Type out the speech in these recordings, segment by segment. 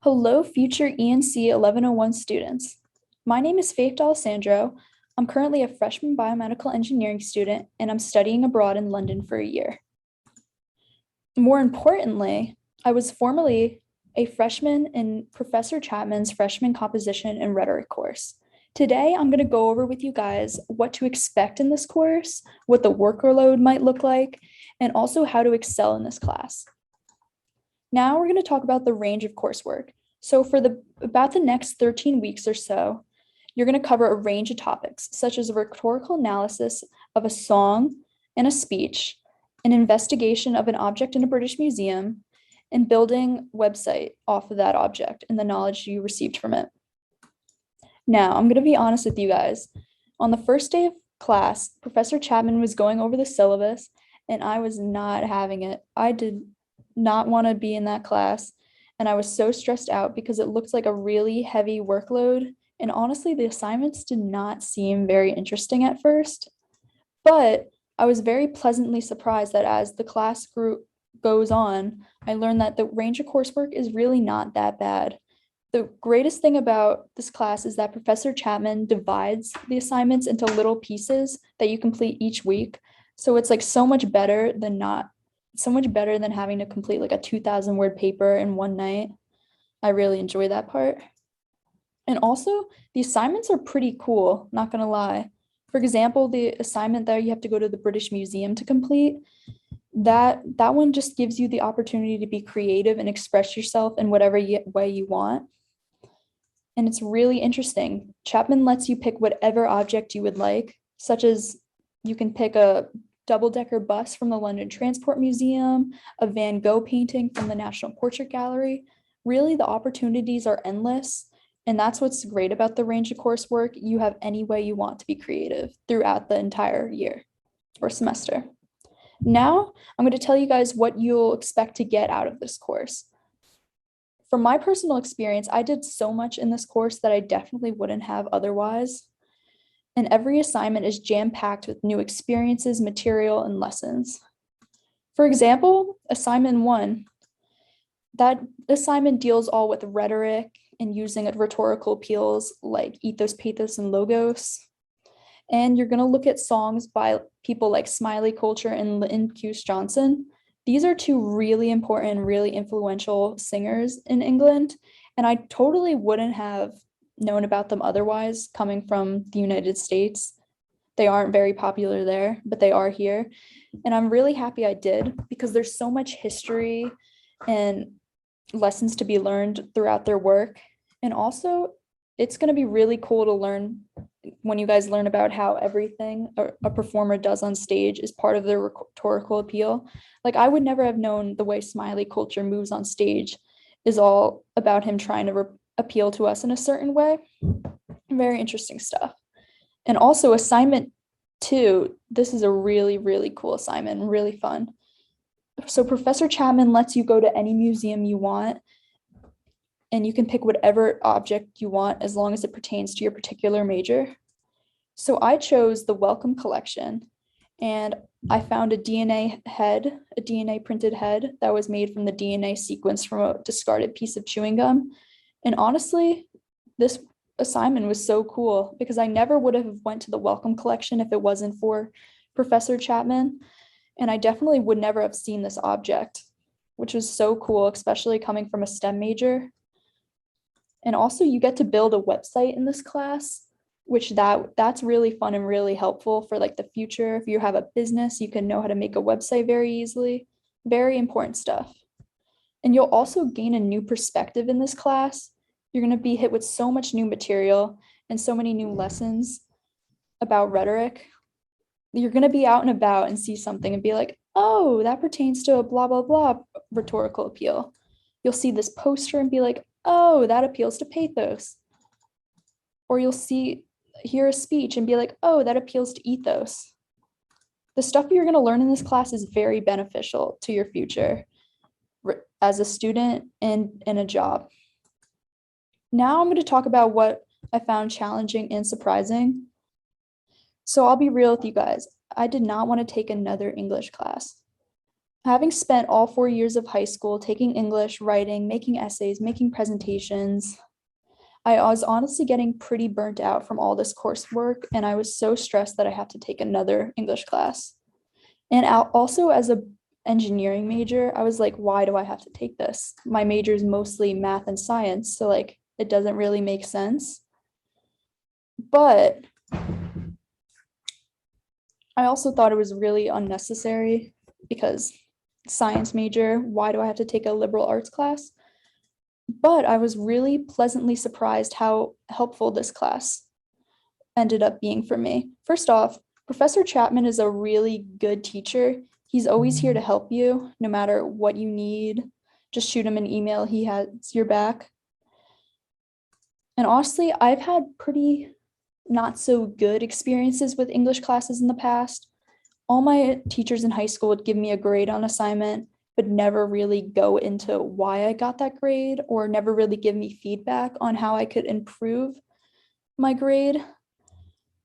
Hello, future ENC 1101 students. My name is Faith D'Alessandro. I'm currently a freshman biomedical engineering student, and I'm studying abroad in London for a year. More importantly, I was formerly a freshman in Professor Chapman's freshman composition and rhetoric course. Today, I'm going to go over with you guys what to expect in this course, what the workload might look like, and also how to excel in this class. Now we're going to talk about the range of coursework. So for about the next 13 weeks or so, you're going to cover a range of topics, such as a rhetorical analysis of a song and a speech, an investigation of an object in a British museum, and building website off of that object and the knowledge you received from it. Now, I'm going to be honest with you guys. On the first day of class, Professor Chapman was going over the syllabus, and I was not having it. I did not want to be in that class, and I was so stressed out because it looked like a really heavy workload. And honestly, the assignments did not seem very interesting at first, but I was very pleasantly surprised that as the class goes on, I learned that the range of coursework is really not that bad. The greatest thing about this class is that Professor Chapman divides the assignments into little pieces that you complete each week. So it's like so much better than having to complete like a 2,000 word paper in one night. I really enjoy that part. And also, the assignments are pretty cool, not gonna lie. For example, the assignment that you have to go to the British Museum to complete, that one just gives you the opportunity to be creative and express yourself in whatever way you want. And it's really interesting. Chapman lets you pick whatever object you would like, such as you can pick a double-decker bus from the London Transport Museum, a Van Gogh painting from the National Portrait Gallery. Really, the opportunities are endless. And that's what's great about the range of coursework. You have any way you want to be creative throughout the entire year or semester. Now, I'm going to tell you guys what you'll expect to get out of this course. From my personal experience, I did so much in this course that I definitely wouldn't have otherwise. And every assignment is jam-packed with new experiences, material, and lessons. For example, assignment 1, that assignment deals all with rhetoric and using rhetorical appeals like ethos, pathos, and logos. And you're going to look at songs by people like Smiley Culture and Lytton Cuse Johnson. These are two really important, really influential singers in England, and I totally wouldn't have known about them otherwise coming from the United States. They aren't very popular there, but they are here. And I'm really happy I did because there's so much history and lessons to be learned throughout their work. And also, it's going to be really cool to learn when you guys learn about how everything a performer does on stage is part of their rhetorical appeal. Like, I would never have known the way Smiley Culture moves on stage is all about him trying to appeal to us in a certain way. Very interesting stuff. And also assignment 2, this is a really, really cool assignment, really fun. So Professor Chapman lets you go to any museum you want, and you can pick whatever object you want as long as it pertains to your particular major. So I chose the Wellcome Collection, and I found a DNA printed head that was made from the DNA sequence from a discarded piece of chewing gum. And honestly, this assignment was so cool because I never would have went to the Wellcome Collection if it wasn't for Professor Chapman. And I definitely would never have seen this object, which was so cool, especially coming from a STEM major. And also you get to build a website in this class, which that's really fun and really helpful for like the future. If you have a business, you can know how to make a website very easily. Very important stuff. And you'll also gain a new perspective in this class. You're going to be hit with so much new material and so many new lessons about rhetoric. You're going to be out and about and see something and be like, oh, that pertains to a blah, blah, blah rhetorical appeal. You'll see this poster and be like, oh, that appeals to pathos. Or you'll hear a speech and be like, oh, that appeals to ethos. The stuff you're going to learn in this class is very beneficial to your future as a student and in a job. Now I'm going to talk about what I found challenging and surprising. So I'll be real with you guys. I did not want to take another English class. Having spent all 4 years of high school taking English, writing, making essays, making presentations, I was honestly getting pretty burnt out from all this coursework, and I was so stressed that I had to take another English class. And also, as a engineering major, I was like, why do I have to take this? My major is mostly math and science, so like it doesn't really make sense. But I also thought it was really unnecessary because science major, why do I have to take a liberal arts class? But I was really pleasantly surprised how helpful this class ended up being for me. First off, Professor Chapman is a really good teacher. He's always here to help you no matter what you need. Just shoot him an email, he has your back. And honestly, I've had pretty not so good experiences with English classes in the past. All my teachers in high school would give me a grade on assignment, but never really go into why I got that grade or never really give me feedback on how I could improve my grade.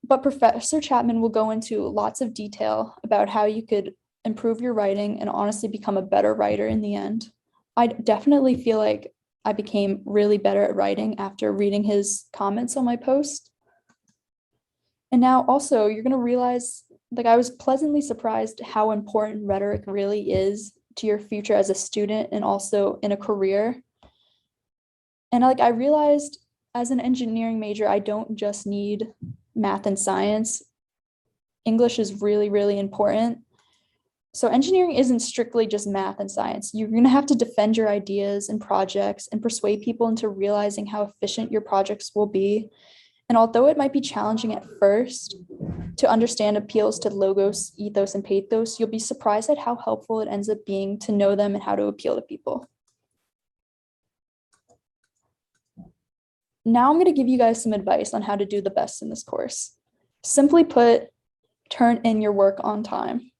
But Professor Chapman will go into lots of detail about how you could improve your writing and honestly become a better writer in the end. I definitely feel like I became really better at writing after reading his comments on my post. And now also you're going to realize, like, I was pleasantly surprised how important rhetoric really is to your future as a student and also in a career. And like I realized as an engineering major, I don't just need math and science. English is really, really important. So engineering isn't strictly just math and science. You're going to have to defend your ideas and projects and persuade people into realizing how efficient your projects will be. And although it might be challenging at first to understand appeals to logos, ethos, and pathos, you'll be surprised at how helpful it ends up being to know them and how to appeal to people. Now I'm going to give you guys some advice on how to do the best in this course. Simply put, turn in your work on time.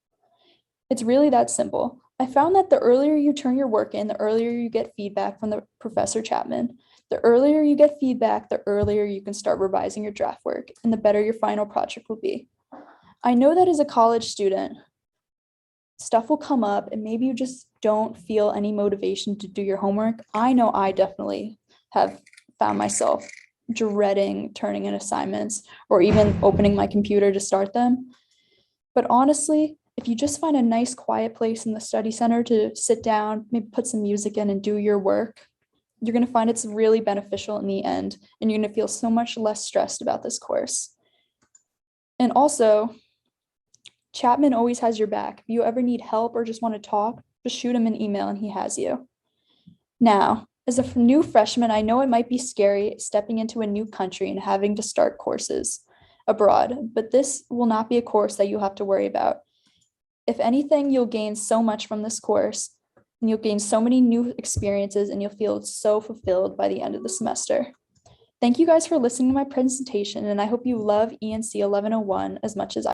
It's really that simple. I found that the earlier you turn your work in, the earlier you get feedback from the Professor Chapman. The earlier you get feedback, the earlier you can start revising your draft work, and the better your final project will be. I know that as a college student, stuff will come up and maybe you just don't feel any motivation to do your homework. I know I definitely have found myself dreading turning in assignments or even opening my computer to start them. But honestly, if you just find a nice quiet place in the study center to sit down, maybe put some music in and do your work, you're going to find it's really beneficial in the end, and you're going to feel so much less stressed about this course. And also, Chapman always has your back. If you ever need help or just want to talk, just shoot him an email and he has you. Now, as a new freshman, I know it might be scary stepping into a new country and having to start courses abroad, but this will not be a course that you have to worry about. If anything, you'll gain so much from this course, and you'll gain so many new experiences, and you'll feel so fulfilled by the end of the semester. Thank you guys for listening to my presentation, and I hope you love ENC 1101 as much as I